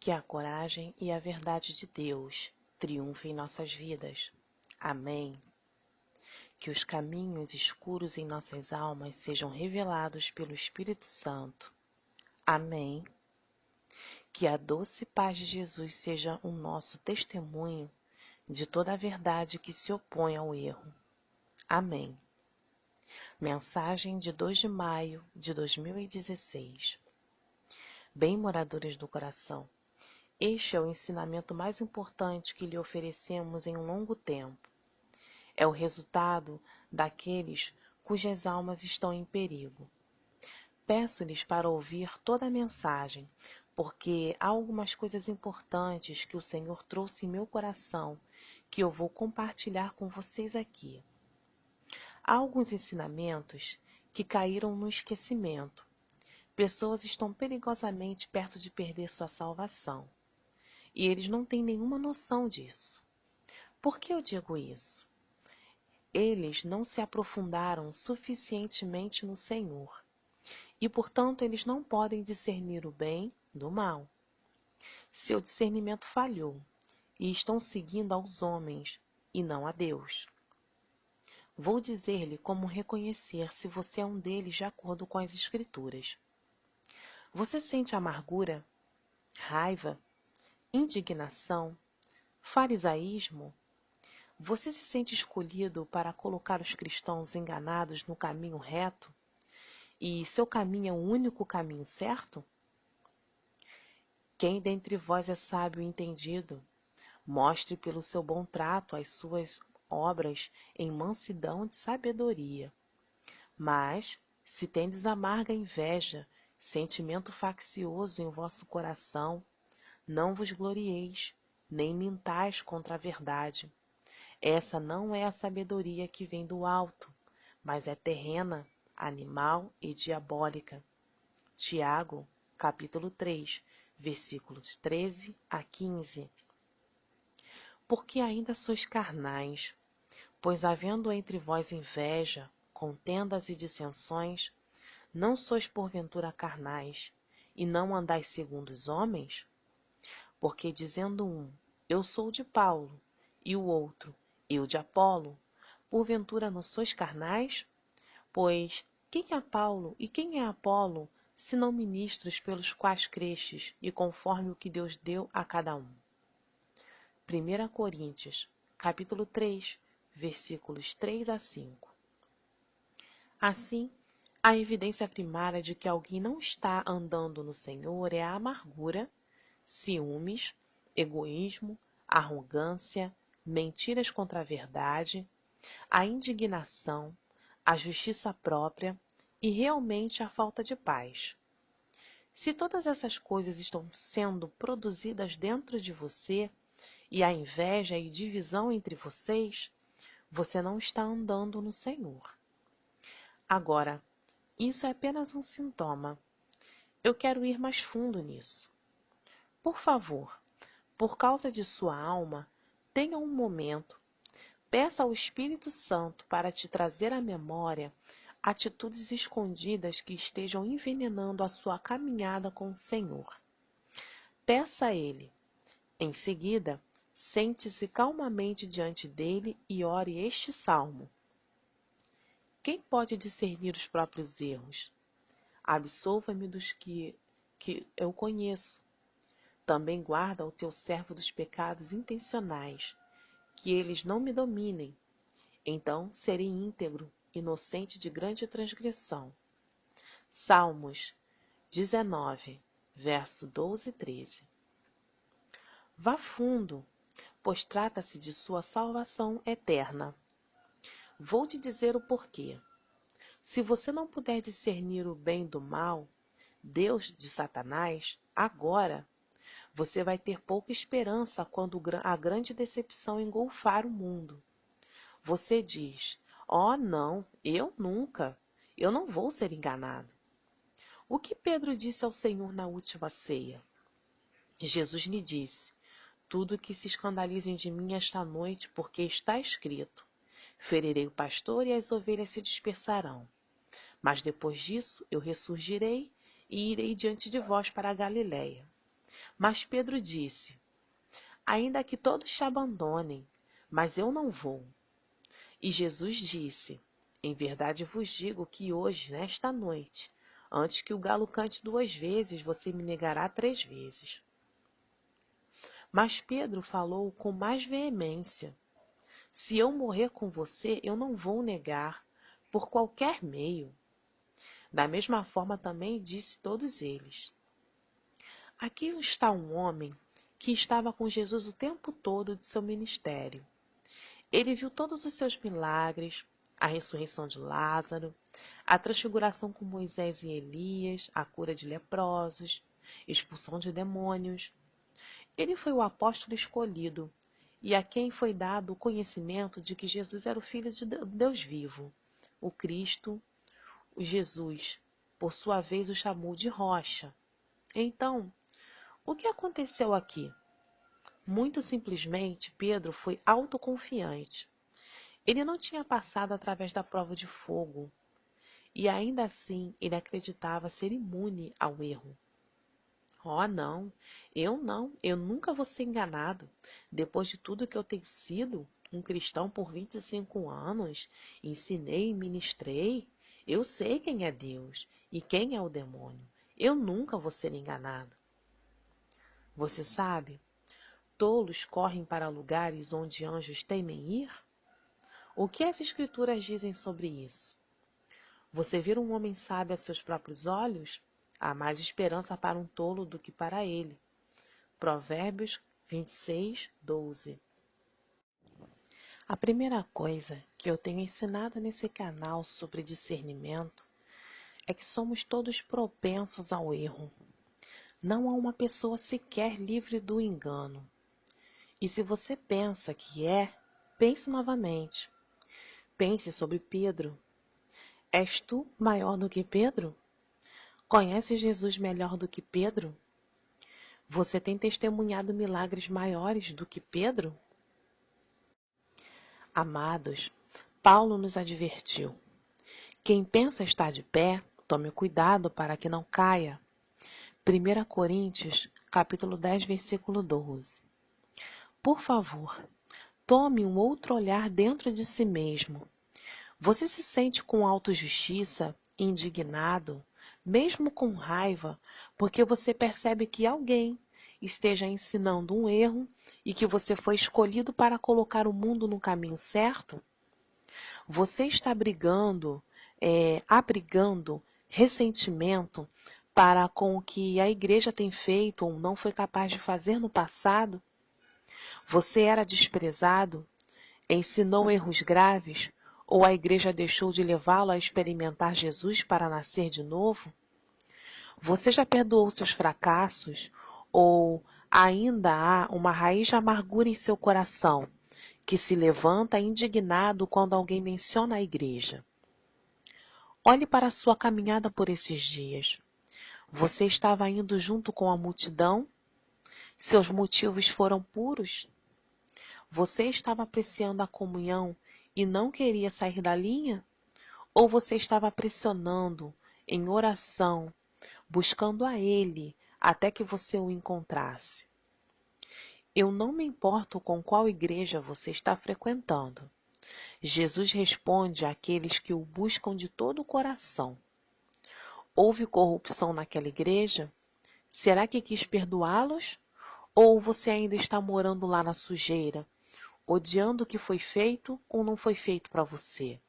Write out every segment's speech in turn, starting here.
Que a coragem e a verdade de Deus triunfem em nossas vidas. Amém. Que os caminhos escuros em nossas almas sejam revelados pelo Espírito Santo. Amém. Que a doce paz de Jesus seja o nosso testemunho de toda a verdade que se opõe ao erro. Amém. Mensagem de 2 de maio de 2016. Bem, moradores do coração, este é o ensinamento mais importante que lhe oferecemos em um longo tempo. É o resultado daqueles cujas almas estão em perigo. Peço-lhes para ouvir toda a mensagem, porque há algumas coisas importantes que o Senhor trouxe em meu coração que eu vou compartilhar com vocês aqui. Há alguns ensinamentos que caíram no esquecimento. Pessoas estão perigosamente perto de perder sua salvação. E eles não têm nenhuma noção disso. Por que eu digo isso? Eles não se aprofundaram suficientemente no Senhor. E, portanto, eles não podem discernir o bem do mal. Seu discernimento falhou e estão seguindo aos homens e não a Deus. Vou dizer-lhe como reconhecer se você é um deles de acordo com as Escrituras. Você sente amargura, raiva, indignação, farisaísmo? Você se sente escolhido para colocar os cristãos enganados no caminho reto? E seu caminho é o único caminho certo? Quem dentre vós é sábio e entendido? Mostre pelo seu bom trato as suas obras em mansidão de sabedoria. Mas, se tendes amarga inveja, sentimento faccioso em vosso coração, não vos glorieis, nem mintais contra a verdade. Essa não é a sabedoria que vem do alto, mas é terrena, animal e diabólica. Tiago, capítulo 3, versículos 13 a 15. Porque ainda sois carnais, pois havendo entre vós inveja, contendas e dissensões, não sois porventura carnais, e não andais segundo os homens? Porque dizendo um, eu sou de Paulo, e o outro, eu de Apolo, porventura não sois carnais? Pois quem é Paulo e quem é Apolo, senão ministros pelos quais crestes, e conforme o que Deus deu a cada um? 1 Coríntios, capítulo 3, versículos 3 a 5. Assim, a evidência primária de que alguém não está andando no Senhor é a amargura, ciúmes, egoísmo, arrogância, mentiras contra a verdade, a indignação, a justiça própria e realmente a falta de paz. Se todas essas coisas estão sendo produzidas dentro de você e há inveja e divisão entre vocês, você não está andando no Senhor. Agora, isso é apenas um sintoma. Eu quero ir mais fundo nisso. Por favor, por causa de sua alma, tenha um momento. Peça ao Espírito Santo para te trazer à memória atitudes escondidas que estejam envenenando a sua caminhada com o Senhor. Peça a Ele. Em seguida, sente-se calmamente diante dele e ore este salmo. Quem pode discernir os próprios erros? Absolva-me dos que eu conheço. Também guarda o teu servo dos pecados intencionais, que eles não me dominem. Então serei íntegro, inocente de grande transgressão. Salmos 19, verso 12 e 13. Vá fundo, pois trata-se de sua salvação eterna. Vou te dizer o porquê. Se você não puder discernir o bem do mal, Deus de Satanás, agora, você vai ter pouca esperança quando a grande decepção engolfar o mundo. Você diz, não, eu nunca, eu não vou ser enganado. O que Pedro disse ao Senhor na última ceia? Jesus lhe disse, tudo que se escandalizem de mim esta noite, porque está escrito, ferirei o pastor e as ovelhas se dispersarão. Mas depois disso eu ressurgirei e irei diante de vós para a Galiléia. Mas Pedro disse: ainda que todos te abandonem, mas eu não vou. E Jesus disse: em verdade vos digo que hoje, nesta noite, antes que o galo cante 2 vezes, você me negará 3 vezes. Mas Pedro falou com mais veemência: se eu morrer com você, eu não vou negar, por qualquer meio. Da mesma forma também disse todos eles. Aqui está um homem que estava com Jesus o tempo todo de seu ministério. Ele viu todos os seus milagres, a ressurreição de Lázaro, a transfiguração com Moisés e Elias, a cura de leprosos, expulsão de demônios. Ele foi o apóstolo escolhido e a quem foi dado o conhecimento de que Jesus era o Filho de Deus vivo. O Cristo, o Jesus, por sua vez, o chamou de rocha. Então, o que aconteceu aqui? Muito simplesmente, Pedro foi autoconfiante. Ele não tinha passado através da prova de fogo, e ainda assim ele acreditava ser imune ao erro. Oh, não, eu nunca vou ser enganado. Depois de tudo que eu tenho sido, um cristão por 25 anos, ensinei e ministrei, eu sei quem é Deus e quem é o demônio. Eu nunca vou ser enganado. Você sabe, tolos correm para lugares onde anjos temem ir? O que as Escrituras dizem sobre isso? Você vira um homem sábio a seus próprios olhos? Há mais esperança para um tolo do que para ele. Provérbios 26, 12. A primeira coisa que eu tenho ensinado nesse canal sobre discernimento é que somos todos propensos ao erro. Não há uma pessoa sequer livre do engano. E se você pensa que é, pense novamente. Pense sobre Pedro. És tu maior do que Pedro? Conheces Jesus melhor do que Pedro? Você tem testemunhado milagres maiores do que Pedro? Amados, Paulo nos advertiu: quem pensa estar de pé, tome cuidado para que não caia. 1 Coríntios, capítulo 10, versículo 12. Por favor, tome um outro olhar dentro de si mesmo. Você se sente com autojustiça, indignado, mesmo com raiva, porque você percebe que alguém esteja ensinando um erro e que você foi escolhido para colocar o mundo no caminho certo? Você está abrigando ressentimento para com o que a igreja tem feito ou não foi capaz de fazer no passado? Você era desprezado? Ensinou erros graves? Ou a igreja deixou de levá-lo a experimentar Jesus para nascer de novo? Você já perdoou seus fracassos? Ou ainda há uma raiz de amargura em seu coração, que se levanta indignado quando alguém menciona a igreja? Olhe para a sua caminhada por esses dias. Você estava indo junto com a multidão? Seus motivos foram puros? Você estava apreciando a comunhão e não queria sair da linha? Ou você estava pressionando em oração, buscando a Ele até que você o encontrasse? Eu não me importo com qual igreja você está frequentando. Jesus responde àqueles que o buscam de todo o coração. Houve corrupção naquela igreja? Será que quis perdoá-los? Ou você ainda está morando lá na sujeira, odiando o que foi feito ou não foi feito para você?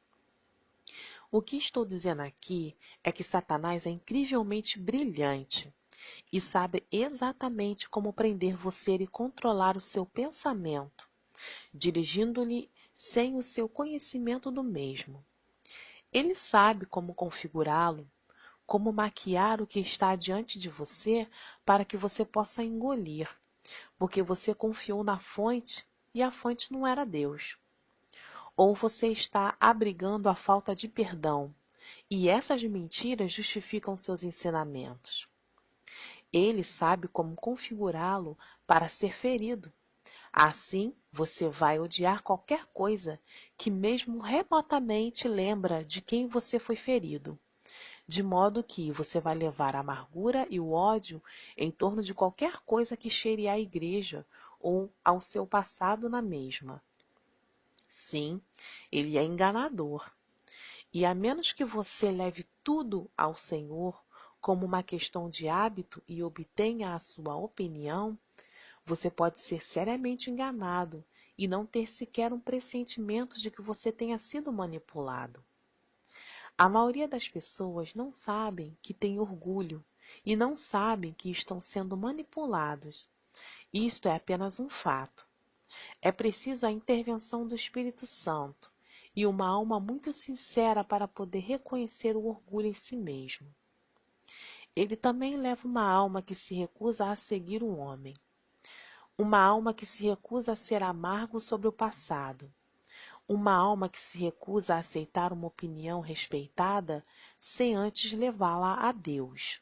O que estou dizendo aqui é que Satanás é incrivelmente brilhante e sabe exatamente como prender você e controlar o seu pensamento, dirigindo-lhe sem o seu conhecimento do mesmo. Ele sabe como configurá-lo, como maquiar o que está diante de você para que você possa engolir, porque você confiou na fonte e a fonte não era Deus. Ou você está abrigando a falta de perdão, e essas mentiras justificam seus ensinamentos. Ele sabe como configurá-lo para ser ferido. Assim, você vai odiar qualquer coisa que mesmo remotamente lembra de quem você foi ferido. de modo que você vai levar a amargura e o ódio em torno de qualquer coisa que cheire à igreja ou ao seu passado na mesma. Sim, ele é enganador. E a menos que você leve tudo ao Senhor como uma questão de hábito e obtenha a sua opinião, você pode ser seriamente enganado e não ter sequer um pressentimento de que você tenha sido manipulado. A maioria das pessoas não sabem que têm orgulho e não sabem que estão sendo manipulados. Isto é apenas um fato. É preciso a intervenção do Espírito Santo e uma alma muito sincera para poder reconhecer o orgulho em si mesmo. Ele também leva uma alma que se recusa a seguir o homem. Uma alma que se recusa a ser amargo sobre o passado. Uma alma que se recusa a aceitar uma opinião respeitada sem antes levá-la a Deus.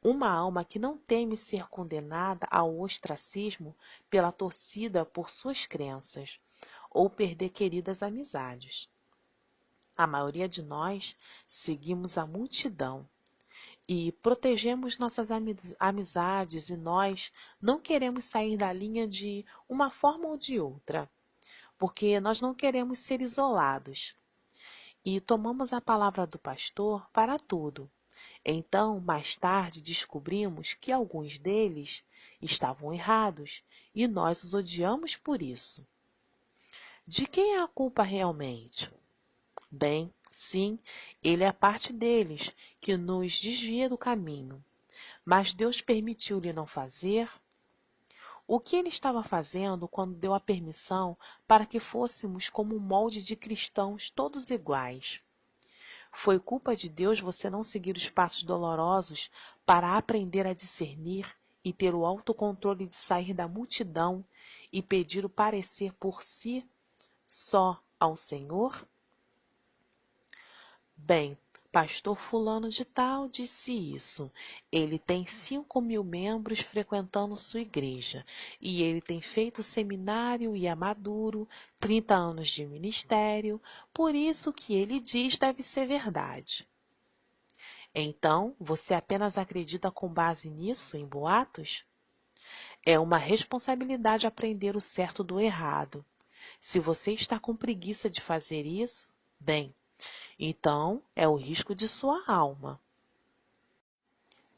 Uma alma que não teme ser condenada ao ostracismo pela torcida por suas crenças ou perder queridas amizades. A maioria de nós seguimos a multidão e protegemos nossas amizades e nós não queremos sair da linha de uma forma ou de outra, porque nós não queremos ser isolados. E tomamos a palavra do pastor para tudo. Então, mais tarde, descobrimos que alguns deles estavam errados e nós os odiamos por isso. De quem é a culpa realmente? Bem, sim, ele é parte deles, que nos desvia do caminho. Mas Deus permitiu-lhe não fazer? O que ele estava fazendo quando deu a permissão para que fôssemos como um molde de cristãos todos iguais? Foi culpa de Deus você não seguir os passos dolorosos para aprender a discernir e ter o autocontrole de sair da multidão e pedir o parecer por si só ao Senhor? Bem, pastor fulano de tal disse isso. Ele tem 5.000 membros frequentando sua igreja. E ele tem feito seminário e é maduro, 30 anos de ministério. Por isso o que ele diz deve ser verdade. Então, você apenas acredita com base nisso, em boatos? É uma responsabilidade aprender o certo do errado. Se você está com preguiça de fazer isso, bem, então é o risco de sua alma.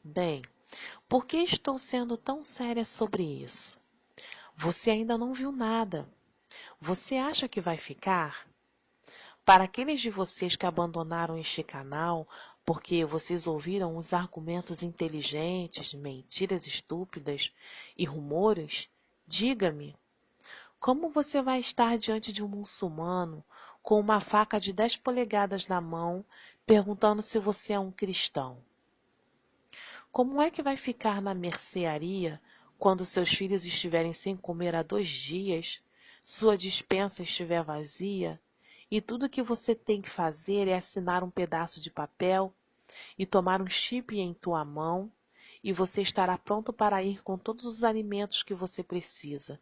Bem, por que estou sendo tão séria sobre isso? Você ainda não viu nada. Você acha que vai ficar? Para aqueles de vocês que abandonaram este canal porque vocês ouviram os argumentos inteligentes, mentiras estúpidas e rumores, diga-me, como você vai estar diante de um muçulmano com uma faca de 10 polegadas na mão, perguntando se você é um cristão? Como é que vai ficar na mercearia quando seus filhos estiverem sem comer há 2 dias, sua despensa estiver vazia, e tudo que você tem que fazer é assinar um pedaço de papel e tomar um chip em tua mão, e você estará pronto para ir com todos os alimentos que você precisa?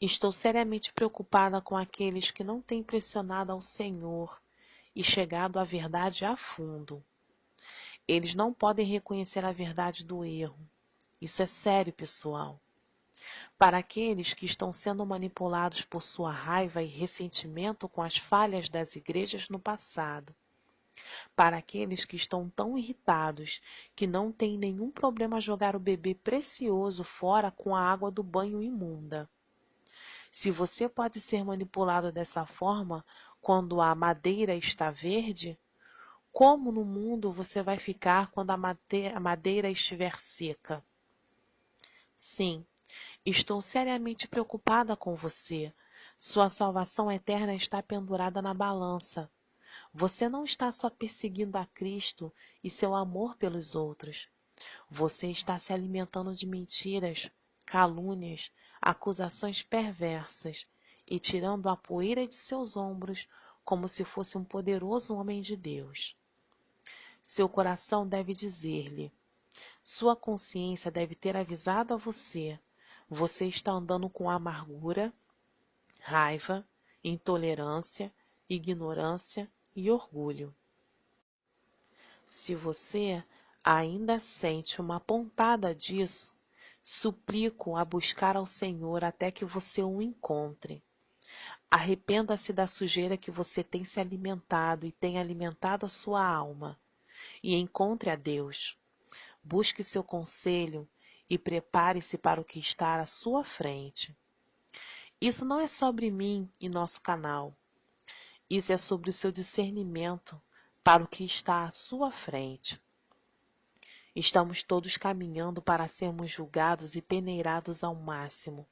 Estou seriamente preocupada com aqueles que não têm pressionado ao Senhor e chegado à verdade a fundo. Eles não podem reconhecer a verdade do erro. Isso é sério, pessoal. Para aqueles que estão sendo manipulados por sua raiva e ressentimento com as falhas das igrejas no passado. Para aqueles que estão tão irritados que não têm nenhum problema jogar o bebê precioso fora com a água do banho imunda. Se você pode ser manipulado dessa forma quando a madeira está verde, como no mundo você vai ficar quando a madeira estiver seca? Sim, estou seriamente preocupada com você. Sua salvação eterna está pendurada na balança. Você não está só perseguindo a Cristo e seu amor pelos outros. Você está se alimentando de mentiras, calúnias, acusações perversas e tirando a poeira de seus ombros como se fosse um poderoso homem de Deus. Seu coração deve dizer-lhe, sua consciência deve ter avisado a você, você está andando com amargura, raiva, intolerância, ignorância e orgulho. Se você ainda sente uma pontada disso, suplico a buscar ao Senhor até que você o encontre. Arrependa-se da sujeira que você tem se alimentado e tem alimentado a sua alma, e encontre a Deus. Busque seu conselho e prepare-se para o que está à sua frente. Isso não é sobre mim e nosso canal. Isso é sobre o seu discernimento para o que está à sua frente. Estamos todos caminhando para sermos julgados e peneirados ao máximo.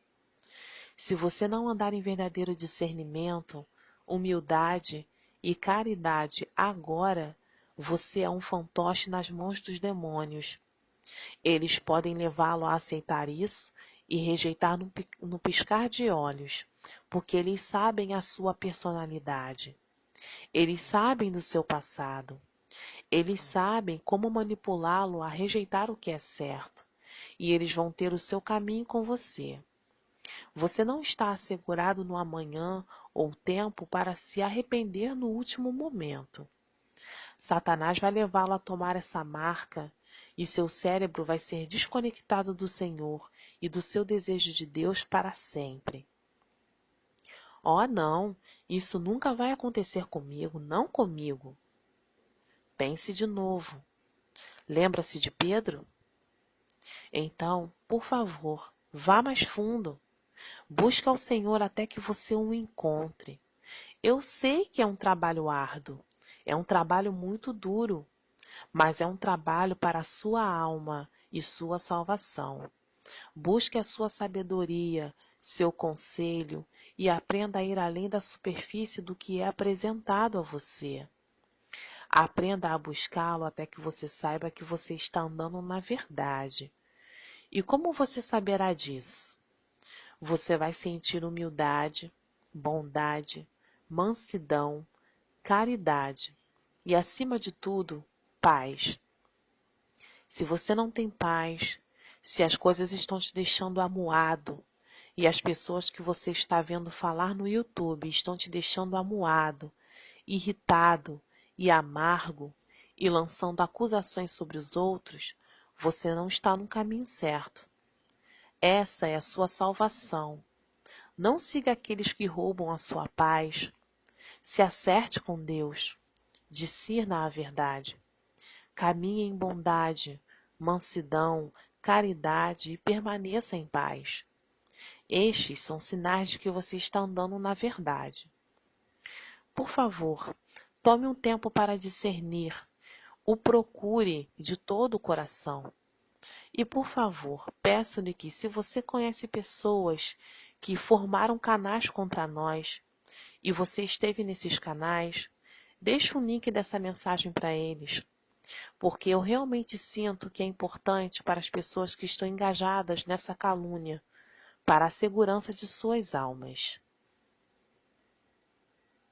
Se você não andar em verdadeiro discernimento, humildade e caridade agora, você é um fantoche nas mãos dos demônios. Eles podem levá-lo a aceitar isso e rejeitar no piscar de olhos, porque eles sabem a sua personalidade. Eles sabem do seu passado. Eles sabem como manipulá-lo a rejeitar o que é certo. E eles vão ter o seu caminho com você. Você não está assegurado no amanhã ou tempo para se arrepender no último momento. Satanás vai levá-lo a tomar essa marca e seu cérebro vai ser desconectado do Senhor e do seu desejo de Deus para sempre. Oh, não, isso nunca vai acontecer comigo, não comigo. Pense de novo. Lembra-se de Pedro? Então, por favor, vá mais fundo. Busque ao Senhor até que você o encontre. Eu sei que é um trabalho árduo, é um trabalho muito duro, mas é um trabalho para a sua alma e sua salvação. Busque a sua sabedoria, seu conselho e aprenda a ir além da superfície do que é apresentado a você. Aprenda a buscá-lo até que você saiba que você está andando na verdade. E como você saberá disso? Você vai sentir humildade, bondade, mansidão, caridade e, acima de tudo, paz. Se você não tem paz, se as coisas estão te deixando amuado e as pessoas que você está vendo falar no YouTube estão te deixando amuado, irritado e amargo e lançando acusações sobre os outros, você não está no caminho certo. Essa é a sua salvação. Não siga aqueles que roubam a sua paz. Se acerte com Deus. Discirna a verdade. Caminhe em bondade, mansidão, caridade e permaneça em paz. Estes são sinais de que você está andando na verdade. Por favor, tome um tempo para discernir. O procure de todo o coração. E, por favor, peço-lhe que, se você conhece pessoas que formaram canais contra nós e você esteve nesses canais, deixe o link dessa mensagem para eles, porque eu realmente sinto que é importante para as pessoas que estão engajadas nessa calúnia, para a segurança de suas almas.